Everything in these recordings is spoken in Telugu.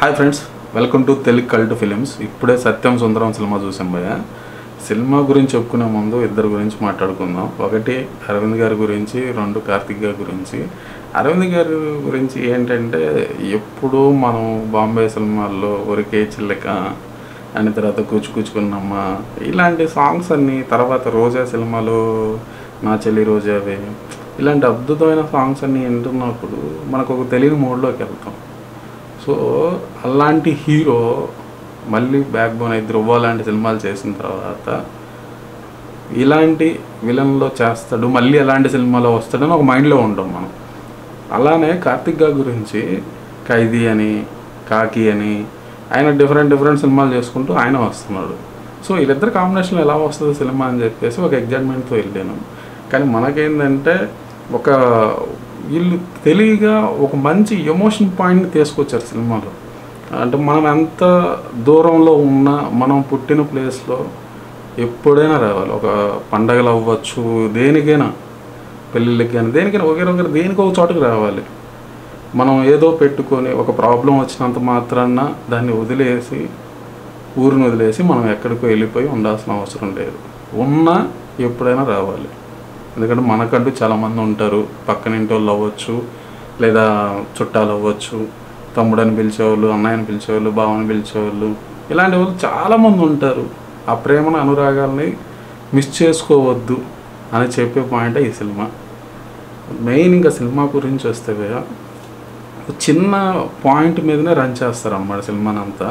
Hi friends, welcome to Telugu cult films. ఇప్పుడే సత్యం సుందరం సినిమా చూసాం భయ్య. సినిమా గురించి చెప్పుకునే ముందు ఇద్దరు గురించి మాట్లాడుకుందాం. ఒకటి అరవింద్ గారి గురించి, రెండు కార్తిక్ గారి గురించి. అరవింద్ గారి గురించి ఏంటంటే, ఎప్పుడూ మనం బాంబే సినిమాల్లో ఒరికే చిల్లక అని, తర్వాత కూచుకున్నమ్మ, ఇలాంటి సాంగ్స్ అన్నీ, తర్వాత రోజా సినిమాలో నా చెల్లి రోజావే, ఇలాంటి అద్భుతమైన సాంగ్స్ అన్నీ వింటున్నప్పుడు మనకు ఒక తెలియని మూడ్లోకి వెళ్తాం. సో అలాంటి హీరో మళ్ళీ బ్యాక్ బోన్ అయితే ధ్రువ లాంటి సినిమాలు చేసిన తర్వాత ఇలాంటి విలన్లో చేస్తాడు, మళ్ళీ ఎలాంటి సినిమాలో వస్తాడని ఒక మైండ్లో ఉంటాం మనం. అలానే కార్తిక్ గారి గురించి ఖైదీ అని, కాకి అని, ఆయన డిఫరెంట్ సినిమాలు చేసుకుంటూ ఆయన వస్తున్నాడు. సో వీళ్ళిద్దరు కాంబినేషన్లో ఎలా వస్తుంది సినిమా అని చెప్పేసి ఒక ఎగ్జైట్మెంట్తో వెళ్ళాను. కానీ మనకేంటంటే, ఒక వీళ్ళు తెలివిగా ఒక మంచి ఎమోషన్ పాయింట్ని తీసుకొచ్చారు సినిమాలో. అంటే మనం ఎంత దూరంలో ఉన్నా, మనం పుట్టిన ప్లేస్లో ఎప్పుడైనా రావాలి. ఒక పండగలు అవ్వచ్చు, దేనికైనా, పెళ్ళిళ్ళకి కానీ దేనికైనా ఒకరి దేనికి ఒక చోటుకు రావాలి. మనం ఏదో పెట్టుకొని ఒక ప్రాబ్లం వచ్చినంత మాత్రాన దాన్ని వదిలేసి, ఊరిని వదిలేసి మనం ఎక్కడికో వెళ్ళిపోయి ఉండాల్సిన అవసరం లేదు. ఉన్నా ఎప్పుడైనా రావాలి. ఎందుకంటే మనకంటూ చాలామంది ఉంటారు. పక్కనింటి వాళ్ళు అవ్వచ్చు, లేదా చుట్టాలు అవ్వచ్చు, తమ్ముడని పిలిచేవాళ్ళు, అన్నయ్యని పిలిచేవాళ్ళు, బావని పిలిచేవాళ్ళు, ఇలాంటి వాళ్ళు చాలామంది ఉంటారు. ఆ ప్రేమను, అనురాగాల్ని మిస్ చేసుకోవద్దు అని చెప్పే పాయింటే ఈ సినిమా. మెయిన్ ఇంకా సినిమా గురించి వస్తే చిన్న పాయింట్ మీదనే రన్ చేస్తారు అన్నమాట సినిమానంతా.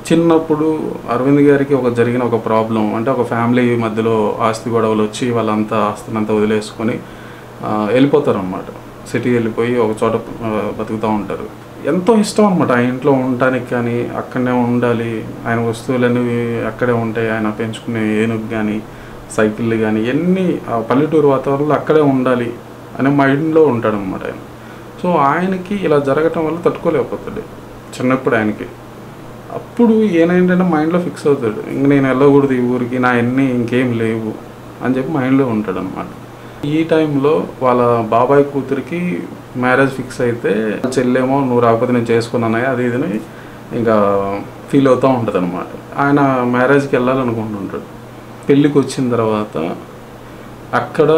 చిన్నప్పుడు అరవింద్ గారికి జరిగిన ఒక ప్రాబ్లం, అంటే ఒక ఫ్యామిలీ మధ్యలో ఆస్తి గొడవలు వచ్చి వాళ్ళంతా ఆస్తినంతా వదిలేసుకొని వెళ్ళిపోతారు అన్నమాట. సిటీ వెళ్ళిపోయి ఒక చోట బతుకుతూ ఉంటారు. ఎంతో ఇష్టం అనమాట ఆ ఇంట్లో ఉండటానికి, కానీ అక్కడనే ఉండాలి, ఆయన వస్తువులన్నీ అక్కడే ఉంటాయి, ఆయన పెంచుకునే ఏనుగు కానీ, సైకిళ్ళు కానీ, ఎన్ని పల్లెటూరు వాతావరణంలో అక్కడే ఉండాలి అనే మైండ్లో ఉంటాడనమాట ఆయన. సో ఆయనకి ఇలా జరగటం వల్ల తట్టుకోలేకపోతాడు చిన్నప్పుడు ఆయనకి. అప్పుడు ఏనేంటంటే మైండ్లో ఫిక్స్ అవుతాడు, ఇంక నేను వెళ్ళకూడదు ఈ ఊరికి, నా అన్నీ ఇంకేం లేవు అని చెప్పి మైండ్లో ఉంటాడు అనమాట. ఈ టైంలో వాళ్ళ బాబాయ్ కూతురికి మ్యారేజ్ ఫిక్స్ అయితే, చెల్లేమో నువ్వు రాకపోతే నేను చేసుకున్నానయ్యా అది ఇదని ఇంకా ఫీల్ అవుతూ ఉంటుంది అనమాట. ఆయన మ్యారేజ్కి వెళ్ళాలనుకుంటుంటాడు. పెళ్ళికి వచ్చిన తర్వాత అక్కడ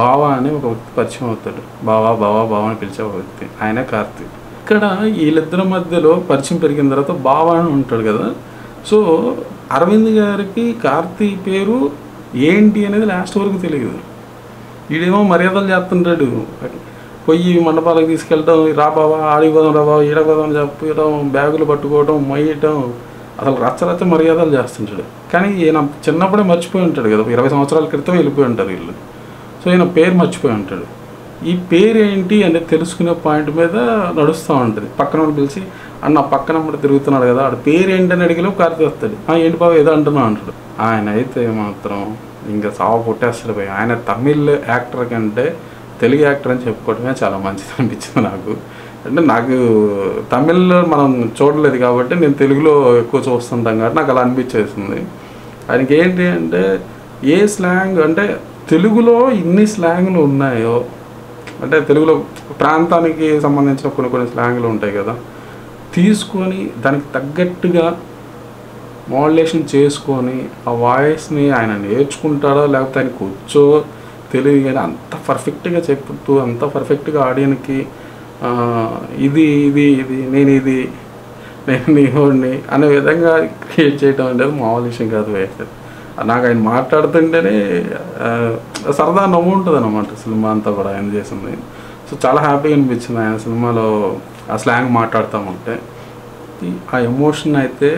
బావా అని ఒక వ్యక్తి పరిచయం అవుతాడు. బావా అని పిలిచే ఒక వ్యక్తి, ఆయనే కార్తీక్. ఇక్కడ వీళ్ళిద్దరి మధ్యలో పరిచయం పెరిగిన తర్వాత బావా అని ఉంటాడు కదా. సో అరవింద్ గారికి కార్తీక్ పేరు ఏంటి అనేది లాస్ట్ వరకు తెలియదు. వీడేమో మర్యాదలు చేస్తుంటాడు, పొయ్యి మండపాలకు తీసుకెళ్ళటం, రా బావా ఆడిపోదాం, రా బావా ఈడపోదాం అని చెప్పడం, బ్యాగులు పట్టుకోవడం, మొయ్యటం, అసలు రచ్చ మర్యాదలు చేస్తుంటాడు. కానీ ఈయన చిన్నప్పుడే మర్చిపోయి ఉంటాడు కదా, 20 సంవత్సరాల క్రితం వెళ్ళిపోయి ఉంటారు వీళ్ళు. సో ఈయన పేరు మర్చిపోయి ఉంటాడు. ఈ పేరు ఏంటి అనేది తెలుసుకునే పాయింట్ మీద నడుస్తూ ఉంటుంది. పక్కన పిలిచి, అన్న పక్కన తిరుగుతున్నాడు కదా, ఆడ పేరు ఏంటని అడిగిలో కార్తీక్ వస్తాడు. ఏంటి బాబు ఏదో అంటున్నావు అంటాడు. ఆయన అయితే మాత్రం ఇంకా సావ కొట్టేస్తాడు పోయి. ఆయన తమిళ్ యాక్టర్ కంటే తెలుగు యాక్టర్ అని చెప్పుకోవడమే చాలా మంచిది అనిపించింది నాకు. అంటే నాకు తమిళ్లో మనం చూడలేదు కాబట్టి నేను తెలుగులో ఎక్కువ చూస్తుంటాం కాబట్టి నాకు అలా అనిపించేసింది. ఆయనకి ఏంటి అంటే, ఏ స్లాంగ్ అంటే తెలుగులో ఇన్ని స్లాంగ్లు ఉన్నాయో, అంటే తెలుగులో ప్రాంతానికి సంబంధించిన కొన్ని స్లాంగ్లు ఉంటాయి కదా, తీసుకొని దానికి తగ్గట్టుగా మోడ్యులేషన్ చేసుకొని ఆ వాయిస్ని ఆయన నేర్చుకుంటాడో లేకపోతే ఆయనకు వచ్చో తెలియదు, కానీ అంత పర్ఫెక్ట్గా చెప్తూ, అంత పర్ఫెక్ట్గా ఆడియన్కి ఇది నేను నీహోడిని అనే విధంగా క్రియేట్ చేయడం అనేది మామూలు విషయం కాదు. నాకు ఆయన మాట్లాడుతుంటేనే సరదా నవ్వు ఉంటుంది అన్నమాట సినిమా అంతా కూడా ఆయన చేసింది. సో చాలా హ్యాపీగా అనిపించింది ఆయన సినిమాలో ఆ స్లాంగ్ మాట్లాడుతూ ఆ ఎమోషన్ అయితే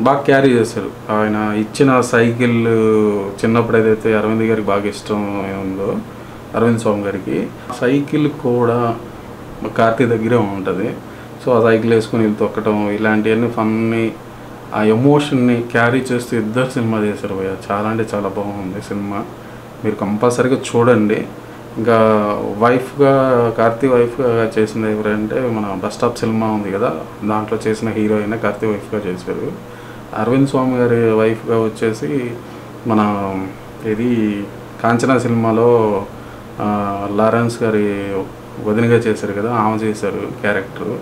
బాగా క్యారీ చేశారు. ఆయన ఇచ్చిన సైకిల్ చిన్నప్పుడు ఏదైతే అరవింద్ గారికి బాగా ఇష్టం ఉందో, అరవింద్ స్వామి గారికి సైకిల్ కూడా కార్తీక్ దగ్గరే ఉంటుంది. సో ఆ సైకిల్ వేసుకొని వీళ్ళు తొక్కటం, ఇలాంటివన్నీ ఫన్ని, ఆ ఎమోషన్ని క్యారీ చేస్తూ ఇద్దరు సినిమా చేశారు భయ్య. చాలా అంటే చాలా బాగుంది సినిమా, మీరు కంపల్సరీగా చూడండి. ఇంకా వైఫ్గా, కార్తీక్ వైఫ్గా చేసింది ఎవరంటే, మన బస్ స్టాప్ సినిమా ఉంది కదా, దాంట్లో చేసిన హీరోయిన్ కార్తీక్ వైఫ్గా చేశారు. అరవింద్ స్వామి గారి వైఫ్గా వచ్చేసి మన ఇది కాంచనా సినిమాలో లారెన్స్ గారి వదినగా చేశారు కదా, ఆమె చేశారు క్యారెక్టర్.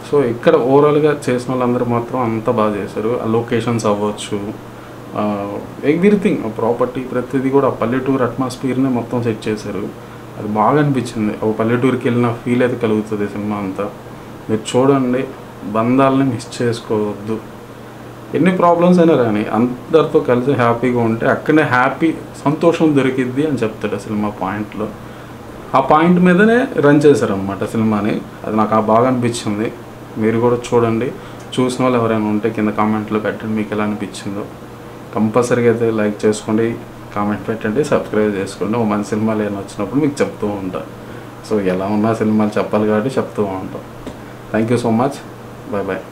సో ఇక్కడ ఓవరాల్గా చేసిన వాళ్ళందరూ మాత్రం అంతా బాగా చేశారు. ఆ లొకేషన్స్ అవ్వచ్చు, ఎవ్రీథింగ్, ప్రాపర్టీ ప్రతిదీ కూడా ఆ పల్లెటూరు అట్మాస్ఫియర్ని మొత్తం సెట్ చేశారు. అది బాగా అనిపించింది. ఒక పల్లెటూరుకి వెళ్ళిన ఫీల్ అయితే కలుగుతుంది సినిమా అంతా. మీరు చూడండి, బంధాలని మిస్ చేసుకోవద్దు. ఎన్ని ప్రాబ్లమ్స్ అయినా రాని అందరితో కలిసి హ్యాపీగా ఉంటే అక్కడనే సంతోషం దొరికిద్ది అని చెప్తాడు సినిమా పాయింట్లో. ఆ పాయింట్ మీదనే రన్ చేశారనమాట సినిమాని. అది నాకు బాగా అనిపించింది. మీరు కూడా చూడండి. చూసిన వాళ్ళు ఎవరైనా ఉంటే కింద కామెంట్లో పెట్టండి మీకు ఎలా అనిపించిందో. కంపల్సరీగా అయితే లైక్ చేసుకోండి, కామెంట్ పెట్టండి, సబ్స్క్రైబ్ చేసుకోండి. ఓ మంచి సినిమాలు ఏమైనా వచ్చినప్పుడు మీకు చెప్తూ ఉంటాను. సో ఎలా ఉన్నా సినిమాలు చెప్పాలి కాబట్టి చెప్తూ ఉంటాం. Thank you so much. Bye bye.